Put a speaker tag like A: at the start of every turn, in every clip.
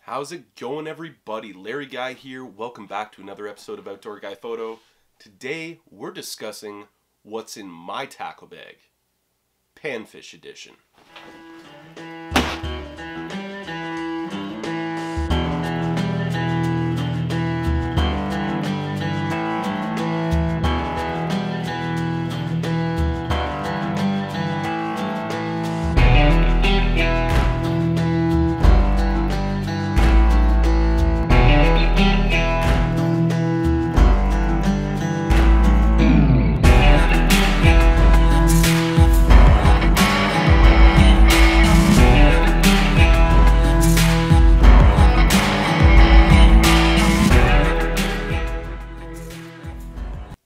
A: How's it going, everybody? Larry Guy here. Welcome back to another episode of Outdoor Guy Photo. Today we're discussing what's in my tackle bag. Panfish edition.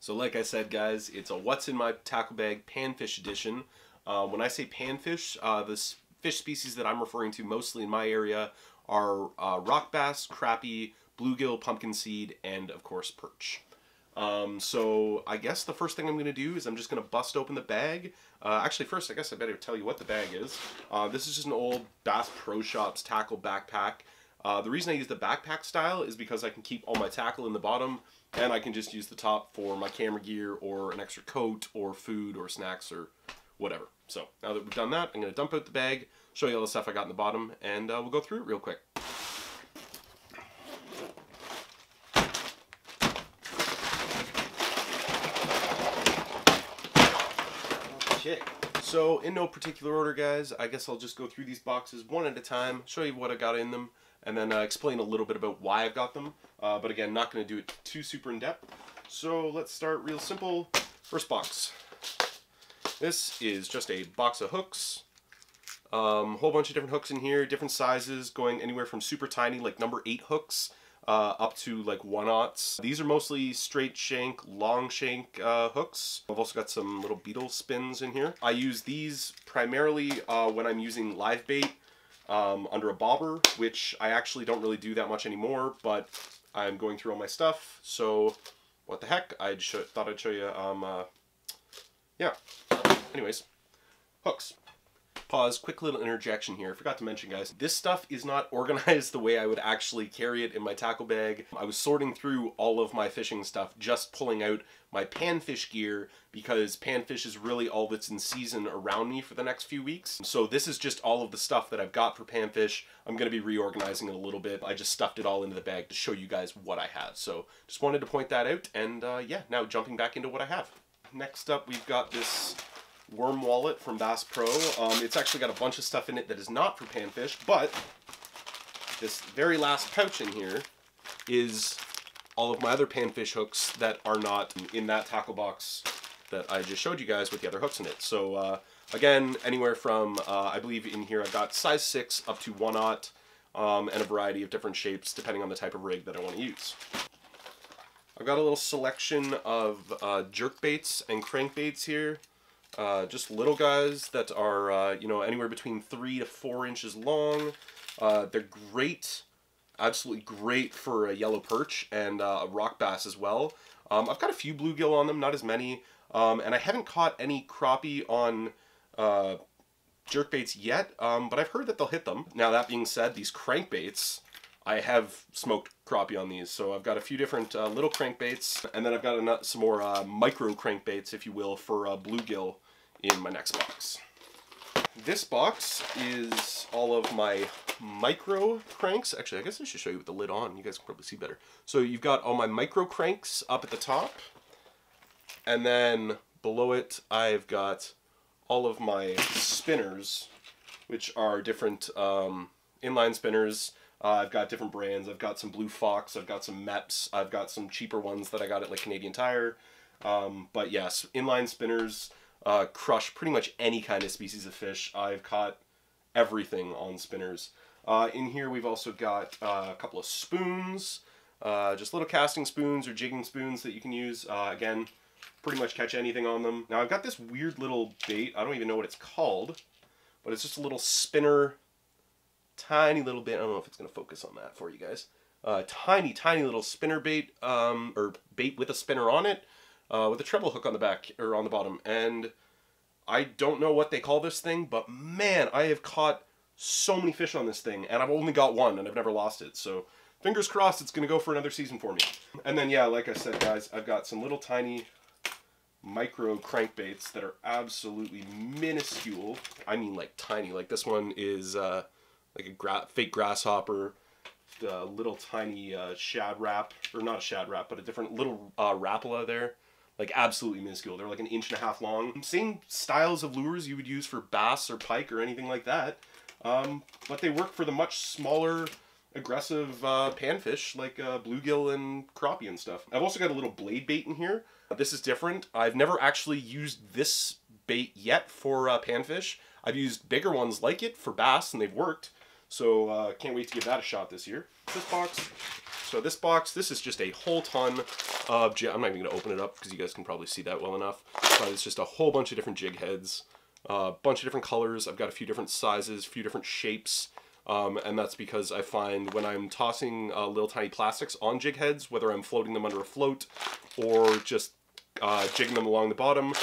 A: So like I said, guys, it's a what's in my tackle bag Panfish edition. When I say panfish, the fish species that I'm referring to mostly in my area are rock bass, crappie, bluegill, pumpkin seed, and of course perch. So I guess the first thing I'm going to do is I'm just going to bust open the bag. Actually, first I guess I better tell you what the bag is. This is just an old Bass Pro Shops tackle backpack. The reason I use the backpack style is because I can keep all my tackle in the bottom, and I can just use the top for my camera gear or an extra coat or food or snacks or whatever. So now that we've done that, I'm going to dump out the bag, show you all the stuff I got in the bottom, and we'll go through it real quick. Okay. So in no particular order, guys, I guess I'll just go through these boxes one at a time, show you what I got in them, and then explain a little bit about why I've got them. But again, not going to do it too super in depth. So let's start real simple. First box. This is just a box of hooks. Whole bunch of different hooks in here, different sizes, going anywhere from super tiny, like number 8 hooks, up to like 1/0. These are mostly straight shank, long shank hooks. I've also got some little beetle spins in here. I use these primarily when I'm using live bait under a bobber, which I actually don't really do that much anymore, but I'm going through all my stuff, so what the heck, thought I'd show you, yeah. Anyways, hooks. Pause, quick little interjection here. I forgot to mention, guys, this stuff is not organized the way I would actually carry it in my tackle bag. I was sorting through all of my fishing stuff, just pulling out my panfish gear, because panfish is really all that's in season around me for the next few weeks. So this is just all of the stuff that I've got for panfish. I'm going to be reorganizing it a little bit. I just stuffed it all into the bag to show you guys what I have. So just wanted to point that out, and yeah, now jumping back into what I have. Next up, we've got this worm wallet from Bass Pro. It's actually got a bunch of stuff in it that is not for panfish, but this very last pouch in here is all of my other panfish hooks that are not in that tackle box that I just showed you guys with the other hooks in it. So again, anywhere from, I believe in here I've got size 6 up to 1/0, and a variety of different shapes depending on the type of rig that I want to use. I've got a little selection of jerk baits and crankbaits here. Just little guys that are, you know, anywhere between 3 to 4 inches long. They're great, absolutely great for a yellow perch and a rock bass as well. I've got a few bluegill on them, not as many, and I haven't caught any crappie on jerkbaits yet, but I've heard that they'll hit them. Now, that being said, these crankbaits, I have smoked crappie on these, so I've got a few different little crankbaits, and then I've got some more micro crankbaits, if you will, for bluegill in my next box. This box is all of my micro cranks. Actually, I guess I should show you with the lid on. You guys can probably see better. So you've got all my micro cranks up at the top, and then below it I've got all of my spinners, which are different inline spinners. I've got different brands. I've got some Blue Fox, I've got some Meps, I've got some cheaper ones that I got at like Canadian Tire. But yes, inline spinners crush pretty much any kind of species of fish. I've caught everything on spinners. In here we've also got a couple of spoons, just little casting spoons or jigging spoons that you can use. Again, pretty much catch anything on them. Now I've got this weird little bait, I don't even know what it's called, but it's just a little spinner. Tiny little bit, I don't know if it's going to focus on that for you guys. Tiny little spinner bait, or bait with a spinner on it, with a treble hook on the back, or on the bottom. And I don't know what they call this thing, but man, I have caught so many fish on this thing, and I've only got one, and I've never lost it. So fingers crossed it's going to go for another season for me. And then, yeah, like I said, guys, I've got some little tiny micro crankbaits that are absolutely minuscule. I mean, like, tiny. Like, this one is like a fake grasshopper, a little tiny shad wrap, or not a shad wrap, but a different little rapala there. Like, absolutely minuscule. They're like 1.5 inches long. Same styles of lures you would use for bass or pike or anything like that. But they work for the much smaller, aggressive panfish like bluegill and crappie and stuff. I've also got a little blade bait in here. This is different. I've never actually used this bait yet for panfish. I've used bigger ones like it for bass, and they've worked. So can't wait to give that a shot this year. This box. So this box, this is just a whole ton of jig. I'm not even going to open it up because you guys can probably see that well enough. But it's just a whole bunch of different jig heads, a bunch of different colors. I've got a few different sizes, a few different shapes. And that's because I find when I'm tossing little tiny plastics on jig heads, whether I'm floating them under a float or just jigging them along the bottom,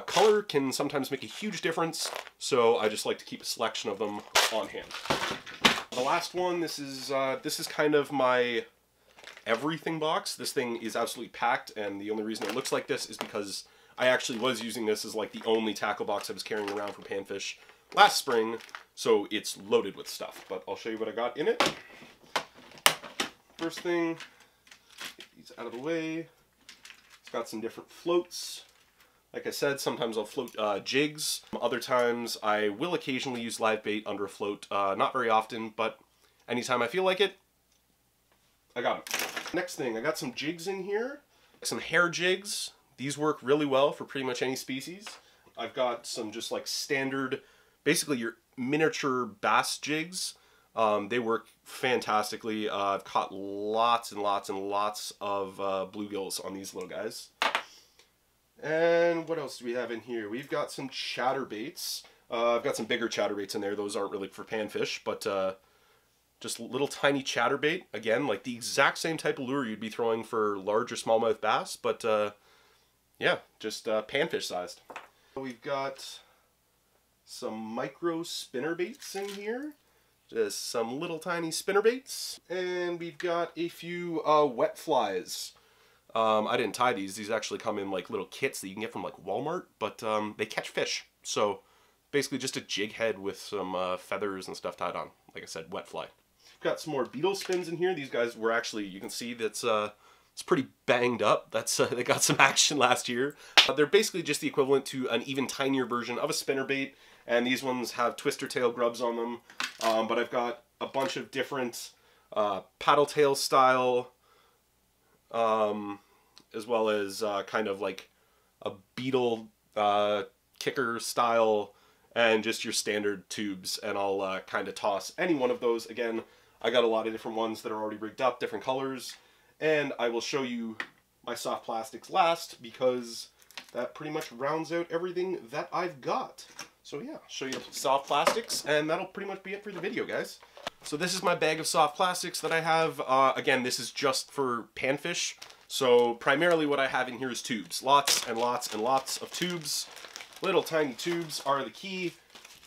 A: color can sometimes make a huge difference. So I just like to keep a selection of them on hand. The last one, this is kind of my everything box. This thing is absolutely packed, and the only reason it looks like this is because I actually was using this as like the only tackle box I was carrying around for panfish last spring, so it's loaded with stuff. But I'll show you what I got in it. First thing, get these out of the way. It's got some different floats. Like I said, sometimes I'll float jigs. Other times I will occasionally use live bait under a float. Not very often, but anytime I feel like it, I got them. Next thing, I got some jigs in here. Some hair jigs. These work really well for pretty much any species. I've got some just like standard, basically your miniature bass jigs. They work fantastically. I've caught lots and lots and lots of bluegills on these little guys. And what else do we have in here? We've got some chatterbaits. I've got some bigger chatterbaits in there. Those aren't really for panfish, but just little tiny chatterbait. Again, like the exact same type of lure you'd be throwing for large or smallmouth bass, but yeah, just panfish sized. We've got some micro spinner baits in here. Just some little tiny spinner baits. And we've got a few wet flies. I didn't tie these. These actually come in like little kits that you can get from like Walmart, but they catch fish. So basically just a jig head with some feathers and stuff tied on. Like I said, wet fly. Got some more beetle spins in here. These guys were actually, you can see that's it's pretty banged up. That's they got some action last year. They're basically just the equivalent to an even tinier version of a spinnerbait, and these ones have twister tail grubs on them. But I've got a bunch of different paddle tail style, as well as kind of like a beetle kicker style, and just your standard tubes. And I'll kind of toss any one of those. Again, I got a lot of different ones that are already rigged up, different colors, and I will show you my soft plastics last because that pretty much rounds out everything that I've got. So yeah, I'll show you soft plastics, and that'll pretty much be it for the video, guys. So this is my bag of soft plastics that I have. Again, this is just for panfish. So primarily what I have in here is tubes. Lots and lots and lots of tubes. Little tiny tubes are the key.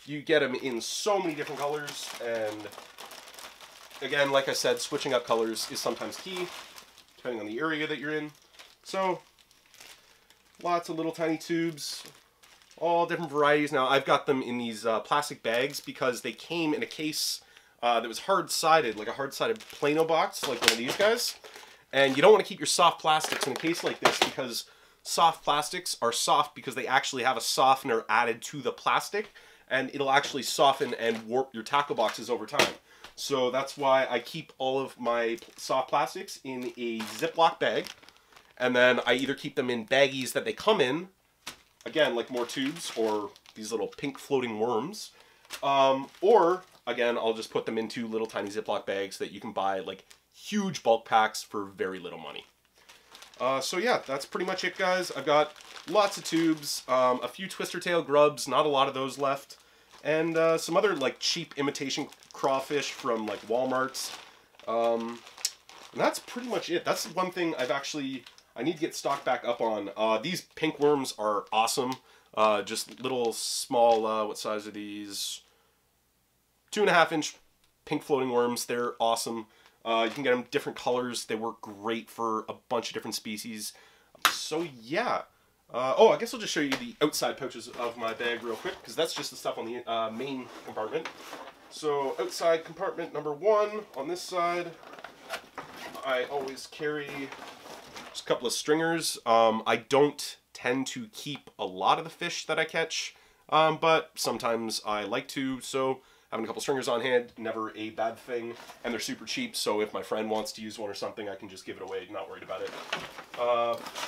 A: You get them in so many different colors, and again, like I said, switching up colors is sometimes key, depending on the area that you're in. So, lots of little tiny tubes, all different varieties. Now, I've got them in these plastic bags because they came in a case that was hard-sided, like a hard-sided Plano box, like one of these guys. And you don't want to keep your soft plastics in a case like this because soft plastics are soft because they actually have a softener added to the plastic, and it'll actually soften and warp your tackle boxes over time. So that's why I keep all of my soft plastics in a Ziploc bag, and then I either keep them in baggies that they come in, again, like more tubes or these little pink floating worms, or again, I'll just put them into little tiny Ziploc bags that you can buy like huge bulk packs for very little money. So yeah, that's pretty much it, guys. I've got lots of tubes, a few twister tail grubs, not a lot of those left, and some other like cheap imitation crawfish from like Walmart's. And that's pretty much it. That's one thing I need to get stocked back up on. These pink worms are awesome. Just little small, what size are these? 2.5-inch pink floating worms. They're awesome. You can get them different colors. They work great for a bunch of different species. So yeah. Oh, I guess I'll just show you the outside pouches of my bag real quick, because that's just the stuff on the main compartment. So outside compartment number 1 on this side, I always carry just a couple of stringers. I don't tend to keep a lot of the fish that I catch, but sometimes I like to, so having a couple stringers on hand, never a bad thing, and they're super cheap, so if my friend wants to use one or something, I can just give it away, not worried about it.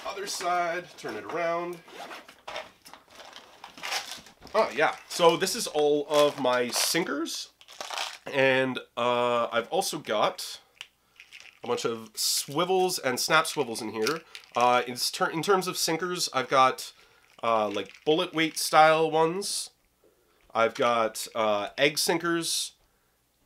A: Other side, turn it around. Oh yeah, so this is all of my sinkers, and I've also got a bunch of swivels and snap swivels in here. In terms of sinkers, I've got like bullet weight style ones. I've got egg sinkers,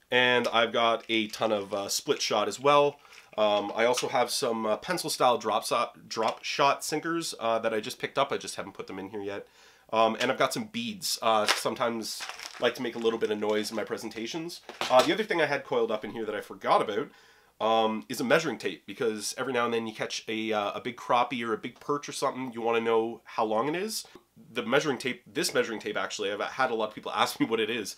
A: and I've got a ton of split shot as well. I also have some pencil style drop shot sinkers that I just picked up. I just haven't put them in here yet. And I've got some beads. Sometimes I like to make a little bit of noise in my presentations. The other thing I had coiled up in here that I forgot about is a measuring tape, because every now and then you catch a big crappie or a big perch or something, you want to know how long it is. The measuring tape, this measuring tape actually, I've had a lot of people ask me what it is.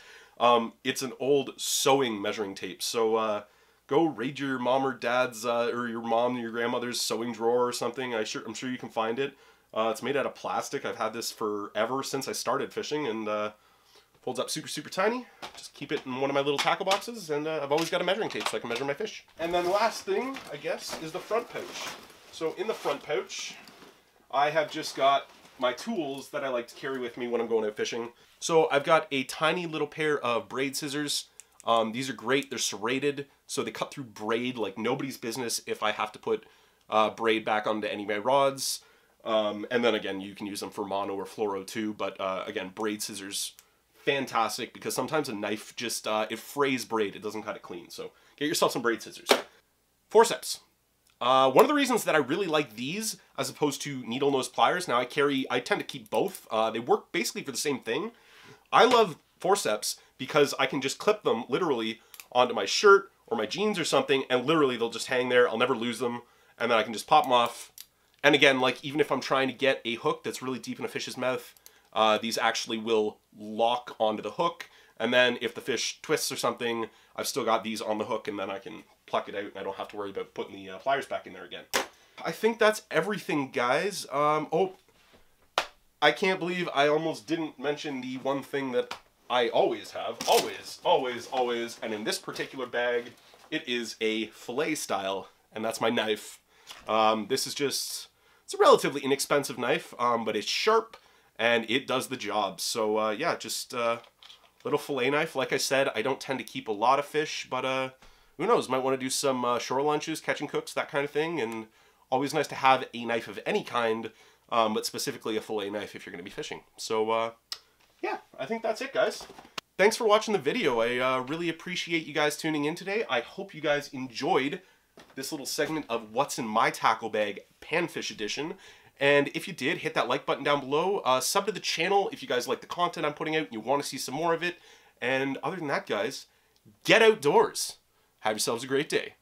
A: It's an old sewing measuring tape, so go raid your mom or dad's, or your mom or your grandmother's sewing drawer or something. I'm sure you can find it. It's made out of plastic. I've had this forever, since I started fishing, and folds up super, super tiny. Just keep it in one of my little tackle boxes, and I've always got a measuring tape so I can measure my fish. And then the last thing, I guess, is the front pouch. So in the front pouch, I have just got my tools that I like to carry with me when I'm going out fishing. So I've got a tiny little pair of braid scissors. These are great. They're serrated, so they cut through braid like nobody's business if I have to put braid back onto any of my rods. And then again, you can use them for mono or fluoro too, but again, braid scissors, fantastic, because sometimes a knife just, it frays braid, it doesn't cut it clean, so get yourself some braid scissors. Forceps. One of the reasons that I really like these as opposed to needle nose pliers, now I tend to keep both, they work basically for the same thing. I love forceps because I can just clip them literally onto my shirt or my jeans or something, and literally they'll just hang there, I'll never lose them, and then I can just pop them off. And again, like, even if I'm trying to get a hook that's really deep in a fish's mouth, these actually will lock onto the hook, and then if the fish twists or something, I've still got these on the hook, and then I can pluck it out, and I don't have to worry about putting the pliers back in there again. I think that's everything, guys. Oh, I can't believe I almost didn't mention the one thing that I always have. Always, always, always, and in this particular bag, it is a fillet style, and that's my knife. This is just, it's a relatively inexpensive knife, but it's sharp, and it does the job. So, yeah, just a little fillet knife. Like I said, I don't tend to keep a lot of fish, but who knows, might want to do some shore lunches, catch and cooks, that kind of thing, and always nice to have a knife of any kind, but specifically a fillet knife if you're going to be fishing. So, yeah, I think that's it, guys. Thanks for watching the video. I really appreciate you guys tuning in today. I hope you guys enjoyed this little segment of What's in My Tackle Bag Panfish Edition. And if you did, hit that like button down below. Sub to the channel if you guys like the content I'm putting out and you want to see some more of it. And other than that, guys, get outdoors. Have yourselves a great day.